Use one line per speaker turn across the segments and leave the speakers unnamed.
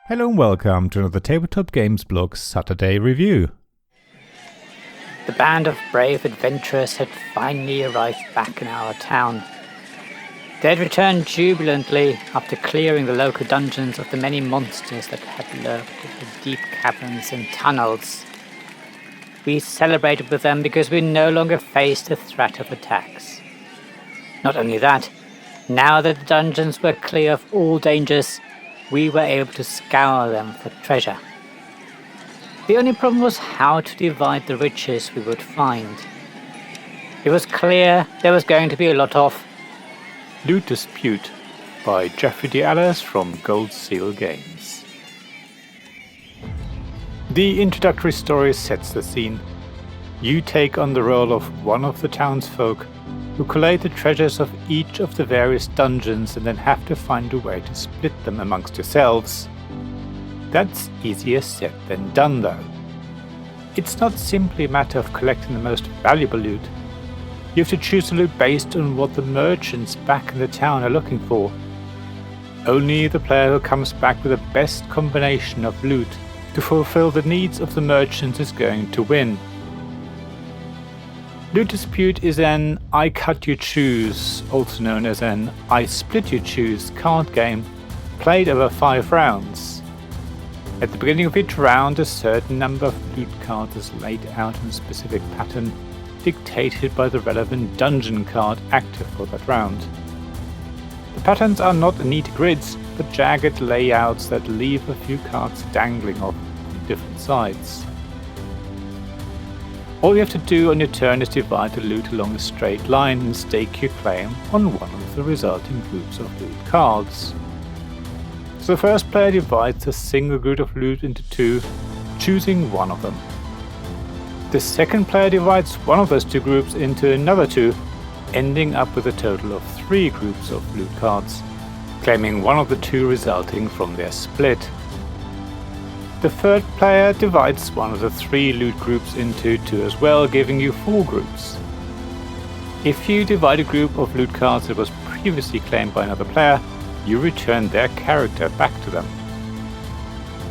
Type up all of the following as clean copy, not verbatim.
Hello and welcome to another Tabletop Games Blog Saturday review.
The band of brave adventurers had finally arrived back in our town. They had returned jubilantly after clearing the local dungeons of the many monsters that had lurked in the deep caverns and tunnels. We celebrated with them because we no longer faced the threat of attacks. Not only that, now that the dungeons were clear of all dangers, we were able to scour them for treasure. The only problem was how to divide the riches we would find. It was clear there was going to be a lot of
Loot Dispute by Jeffrey D. Allers from Gold Seal Games. The introductory story sets the scene. You take on the role of one of the townsfolk who collate the treasures of each of the various dungeons and then have to find a way to split them amongst yourselves. That's easier said than done though. It's not simply a matter of collecting the most valuable loot. You have to choose the loot based on what the merchants back in the town are looking for. Only the player who comes back with the best combination of loot to fulfill the needs of the merchants is going to win. Loot Dispute is an I Cut You Choose, also known as an I Split You Choose card game, played over 5 rounds. At the beginning of each round, a certain number of loot cards is laid out in a specific pattern, dictated by the relevant dungeon card active for that round. The patterns are not neat grids, but jagged layouts that leave a few cards dangling off on different sides. All you have to do on your turn is divide the loot along a straight line and stake your claim on one of the resulting groups of loot cards. So the first player divides a single group of loot into 2, choosing one of them. The second player divides one of those 2 groups into another 2, ending up with a total of 3 groups of loot cards, claiming one of the 2 resulting from their split. The third player divides one of the 3 loot groups into 2 as well, giving you 4 groups. If you divide a group of loot cards that was previously claimed by another player, you return their character back to them.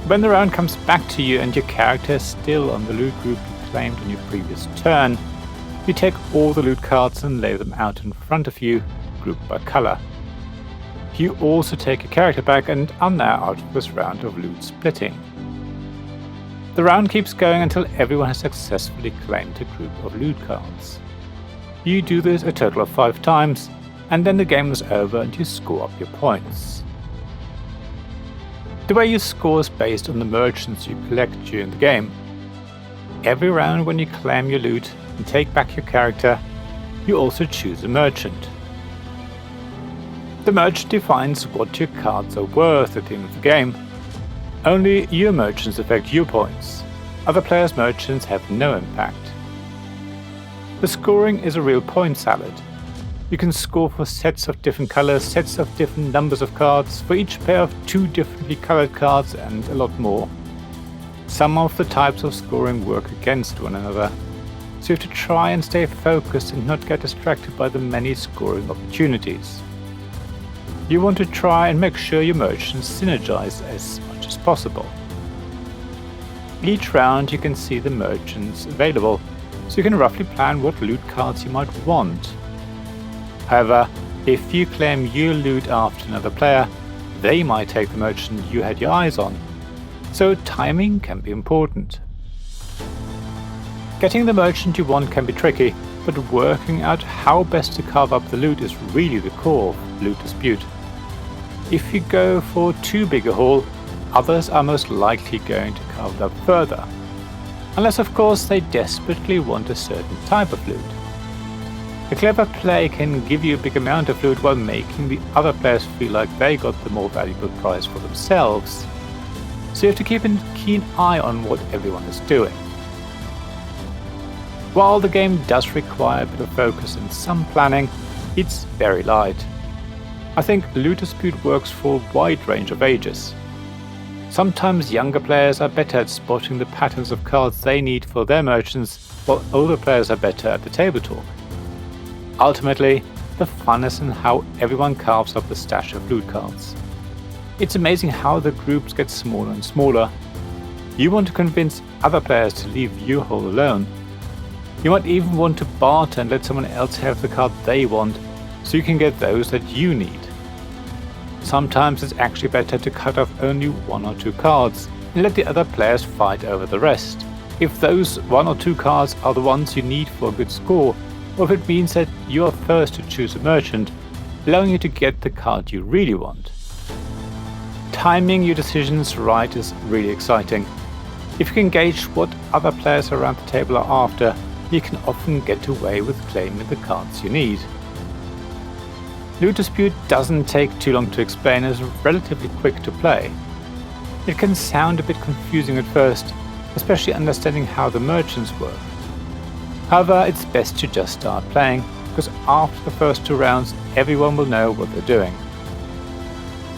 When the round comes back to you and your character is still on the loot group you claimed on your previous turn, you take all the loot cards and lay them out in front of you, grouped by color. You also take your character back and are now out of this round of loot splitting. The round keeps going until everyone has successfully claimed a group of loot cards. You do this a total of 5 times, and then the game is over and you score up your points. The way you score is based on the merchants you collect during the game. Every round when you claim your loot and take back your character, you also choose a merchant. The merchant defines what your cards are worth at the end of the game. Only your merchants affect your points. Other players' merchants have no impact. The scoring is a real point salad. You can score for sets of different colors, sets of different numbers of cards, for each pair of 2 differently colored cards, and a lot more. Some of the types of scoring work against one another, so you have to try and stay focused and not get distracted by the many scoring opportunities. You want to try and make sure your merchants synergize as much as possible. Each round you can see the merchants available, so you can roughly plan what loot cards you might want. However, if you claim your loot after another player, they might take the merchant you had your eyes on, so timing can be important. Getting the merchant you want can be tricky, but working out how best to carve up the loot is really the core of Loot Dispute. If you go for too big a haul, others are most likely going to carve it up further. Unless of course they desperately want a certain type of loot. A clever play can give you a big amount of loot while making the other players feel like they got the more valuable prize for themselves. So you have to keep a keen eye on what everyone is doing. While the game does require a bit of focus and some planning, it's very light. I think Loot Dispute works for a wide range of ages. Sometimes younger players are better at spotting the patterns of cards they need for their merchants, while older players are better at the table talk. Ultimately, the fun is in how everyone carves up a stash of loot cards. It's amazing how the groups get smaller and smaller. You want to convince other players to leave your hole alone. You might even want to barter and let someone else have the card they want, so you can get those that you need. Sometimes it's actually better to cut off only 1 or 2 cards and let the other players fight over the rest. If those 1 or 2 cards are the ones you need for a good score, or if it means that you are first to choose a merchant, allowing you to get the card you really want. Timing your decisions right is really exciting. If you can gauge what other players around the table are after, you can often get away with claiming the cards you need. Loot Dispute doesn't take too long to explain and is relatively quick to play. It can sound a bit confusing at first, especially understanding how the merchants work. However, it's best to just start playing, because after the first 2 rounds everyone will know what they're doing.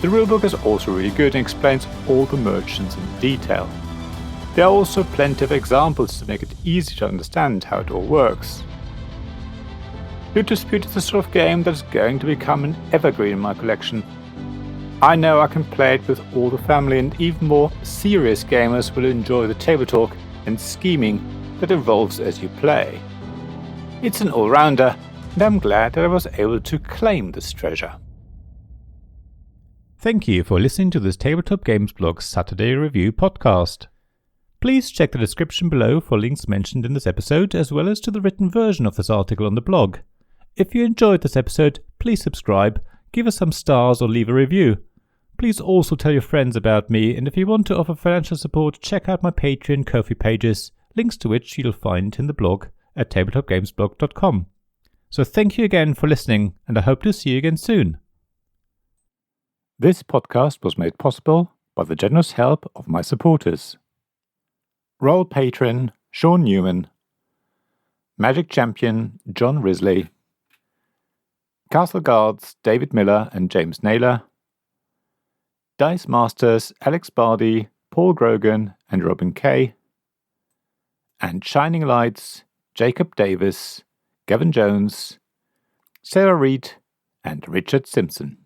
The rulebook is also really good and explains all the merchants in detail. There are also plenty of examples to make it easy to understand how it all works. Loot Dispute is the sort of game that is going to become an evergreen in my collection. I know I can play it with all the family, and even more serious gamers will enjoy the table talk and scheming that evolves as you play. It's an all-rounder, and I'm glad that I was able to claim this treasure.
Thank you for listening to this Tabletop Games Blog Saturday Review podcast. Please check the description below for links mentioned in this episode, as well as to the written version of this article on the blog. If you enjoyed this episode, please subscribe, give us some stars, or leave a review. Please also tell your friends about me, and if you want to offer financial support, check out my Patreon and Ko-fi pages, links to which you'll find in the blog at tabletopgamesblog.com. So thank you again for listening, and I hope to see you again soon.
This podcast was made possible by the generous help of my supporters. Royal Patron Sean Newman, Magic Champion John Risley, Castle Guards David Miller and James Naylor, Dice Masters Alex Bardi, Paul Grogan and Robin Kay, and Shining Lights Jacob Davis, Gavin Jones, Sarah Reed and Richard Simpson.